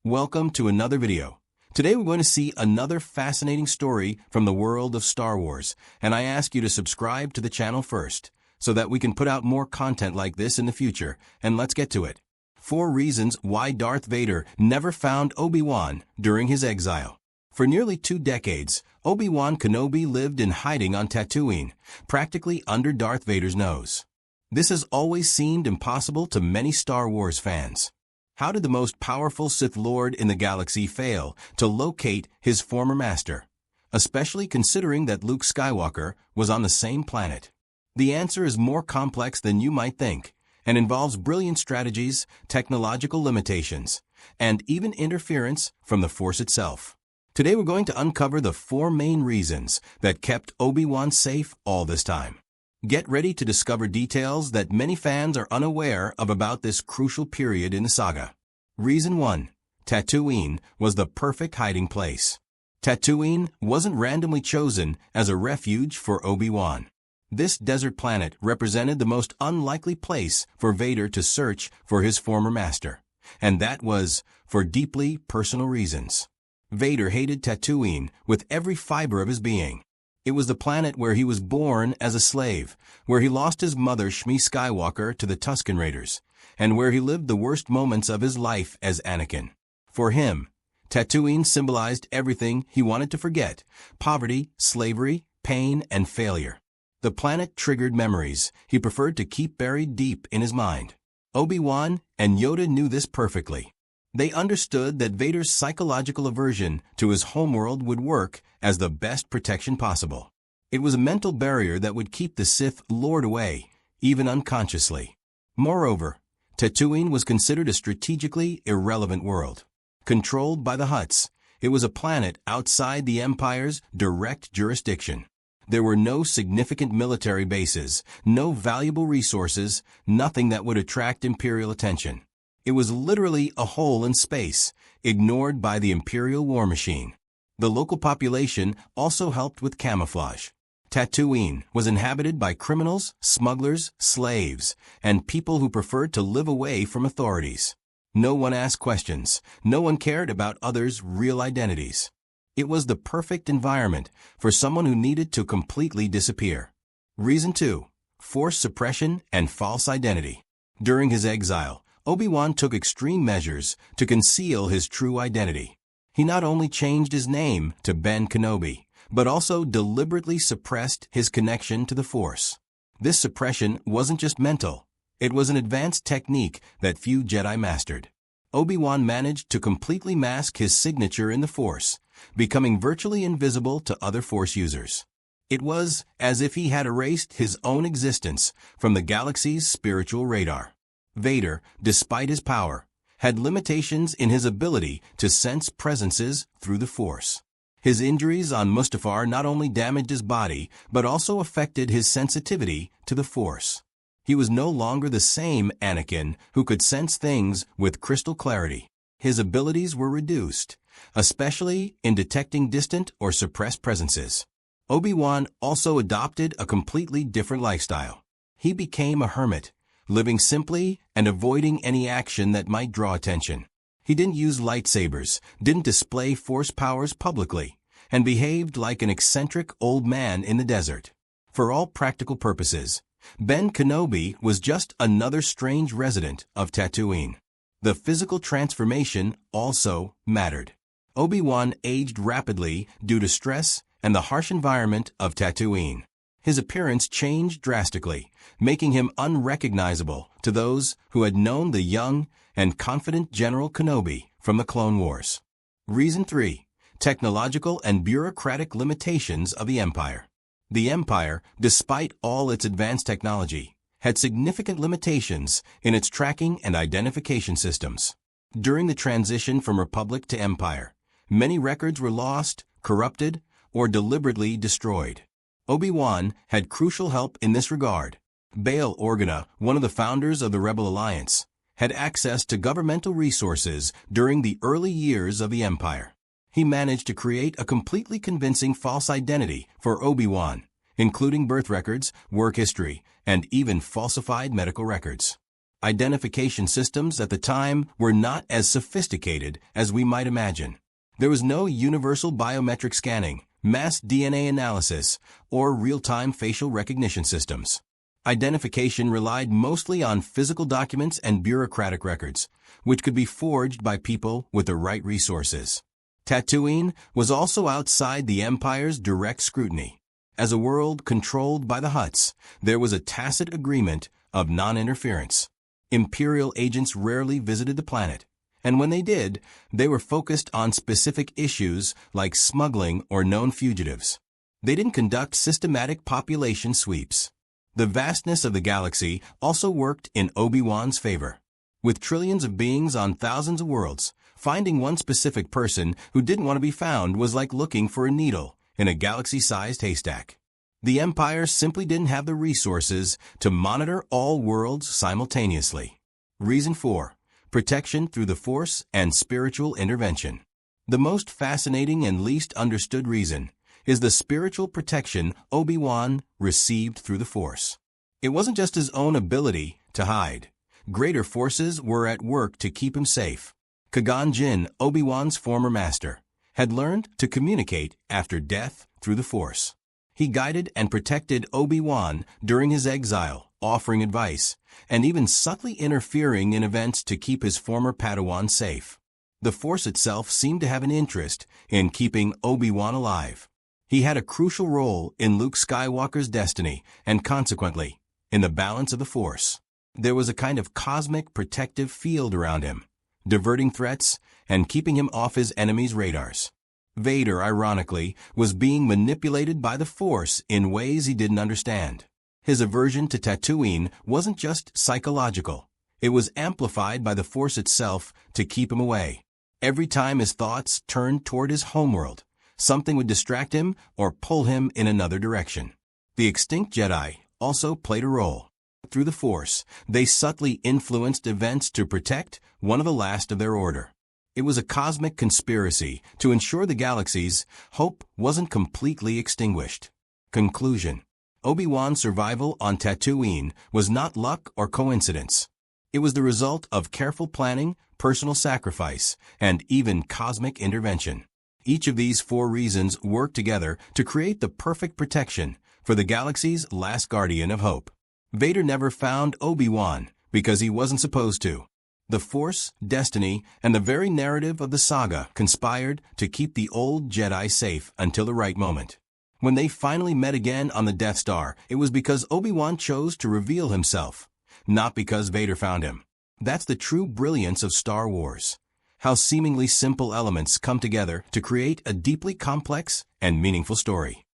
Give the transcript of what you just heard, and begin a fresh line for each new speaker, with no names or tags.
Welcome to another video. Today we're going to see another fascinating story from the world of Star Wars, and I ask you to subscribe to the channel first, so that we can put out more content like this in the future, and let's get to it. 4 reasons why Darth Vader never found Obi-Wan during his exile. For nearly 2 decades, Obi-Wan Kenobi lived in hiding on Tatooine, practically under Darth Vader's nose. This has always seemed impossible to many Star Wars fans. How did the most powerful Sith Lord in the galaxy fail to locate his former master, especially considering that Luke Skywalker was on the same planet? The answer is more complex than you might think, and involves brilliant strategies, technological limitations, and even interference from the Force itself. Today we're going to uncover the 4 main reasons that kept Obi-Wan safe all this time. Get ready to discover details that many fans are unaware of about this crucial period in the saga. Reason 1. Tatooine was the perfect hiding place. Tatooine wasn't randomly chosen as a refuge for Obi-Wan. This desert planet represented the most unlikely place for Vader to search for his former master, and that was for deeply personal reasons. Vader hated Tatooine with every fiber of his being. It was the planet where he was born as a slave, where he lost his mother Shmi Skywalker to the Tusken Raiders, and where he lived the worst moments of his life as Anakin. For him, Tatooine symbolized everything he wanted to forget: poverty, slavery, pain, and failure. The planet triggered memories he preferred to keep buried deep in his mind. Obi-Wan and Yoda knew this perfectly. They understood that Vader's psychological aversion to his homeworld would work as the best protection possible. It was a mental barrier that would keep the Sith Lord away, even unconsciously. Moreover, Tatooine was considered a strategically irrelevant world. Controlled by the Hutts, it was a planet outside the Empire's direct jurisdiction. There were no significant military bases, no valuable resources, nothing that would attract Imperial attention. It was literally a hole in space, ignored by the Imperial war machine. The local population also helped with camouflage. Tatooine was inhabited by criminals, smugglers, slaves, and people who preferred to live away from authorities. No one asked questions. No one cared about others' real identities. It was the perfect environment for someone who needed to completely disappear. Reason 2. Force suppression and false identity. During his exile, Obi-Wan took extreme measures to conceal his true identity. He not only changed his name to Ben Kenobi, but also deliberately suppressed his connection to the Force. This suppression wasn't just mental. It was an advanced technique that few Jedi mastered. Obi-Wan managed to completely mask his signature in the Force, becoming virtually invisible to other Force users. It was as if he had erased his own existence from the galaxy's spiritual radar. Vader, despite his power, had limitations in his ability to sense presences through the Force. His injuries on Mustafar not only damaged his body, but also affected his sensitivity to the Force. He was no longer the same Anakin who could sense things with crystal clarity. His abilities were reduced, especially in detecting distant or suppressed presences. Obi-Wan also adopted a completely different lifestyle. He became a hermit, living simply and avoiding any action that might draw attention. He didn't use lightsabers, didn't display Force powers publicly, and behaved like an eccentric old man in the desert. For all practical purposes, Ben Kenobi was just another strange resident of Tatooine. The physical transformation also mattered. Obi-Wan aged rapidly due to stress and the harsh environment of Tatooine. His appearance changed drastically, making him unrecognizable to those who had known the young and confident General Kenobi from the Clone Wars. Reason 3. Technological and bureaucratic limitations of the Empire. The Empire, despite all its advanced technology, had significant limitations in its tracking and identification systems. During the transition from Republic to Empire, many records were lost, corrupted, or deliberately destroyed. Obi-Wan had crucial help in this regard. Bail Organa, one of the founders of the Rebel Alliance, had access to governmental resources during the early years of the Empire. He managed to create a completely convincing false identity for Obi-Wan, including birth records, work history, and even falsified medical records. Identification systems at the time were not as sophisticated as we might imagine. There was no universal biometric scanning, mass DNA analysis, or real-time facial recognition systems. Identification relied mostly on physical documents and bureaucratic records, which could be forged by people with the right resources. Tatooine was also outside the Empire's direct scrutiny. As a world controlled by the Hutts, there was a tacit agreement of non-interference. Imperial agents rarely visited the planet, and when they did, they were focused on specific issues like smuggling or known fugitives. They didn't conduct systematic population sweeps. The vastness of the galaxy also worked in Obi-Wan's favor. With trillions of beings on thousands of worlds, finding one specific person who didn't want to be found was like looking for a needle in a galaxy-sized haystack. The Empire simply didn't have the resources to monitor all worlds simultaneously. Reason 4. Protection through the Force and spiritual intervention. The most fascinating and least understood reason is the spiritual protection Obi-Wan received through the Force. It wasn't just his own ability to hide. Greater forces were at work to keep him safe. Qui-Gon Jinn, Obi-Wan's former master, had learned to communicate after death through the Force. He guided and protected Obi-Wan during his exile, offering advice, and even subtly interfering in events to keep his former Padawan safe. The Force itself seemed to have an interest in keeping Obi-Wan alive. He had a crucial role in Luke Skywalker's destiny and, consequently, in the balance of the Force. There was a kind of cosmic protective field around him, diverting threats and keeping him off his enemies' radars. Vader, ironically, was being manipulated by the Force in ways he didn't understand. His aversion to Tatooine wasn't just psychological. It was amplified by the Force itself to keep him away. Every time his thoughts turned toward his homeworld, something would distract him or pull him in another direction. The extinct Jedi also played a role. Through the Force, they subtly influenced events to protect one of the last of their order. It was a cosmic conspiracy to ensure the galaxy's hope wasn't completely extinguished. Conclusion. Obi-Wan's survival on Tatooine was not luck or coincidence. It was the result of careful planning, personal sacrifice, and even cosmic intervention. Each of these 4 reasons worked together to create the perfect protection for the galaxy's last guardian of hope. Vader never found Obi-Wan because he wasn't supposed to. The Force, destiny, and the very narrative of the saga conspired to keep the old Jedi safe until the right moment. When they finally met again on the Death Star, it was because Obi-Wan chose to reveal himself, not because Vader found him. That's the true brilliance of Star Wars. How seemingly simple elements come together to create a deeply complex and meaningful story.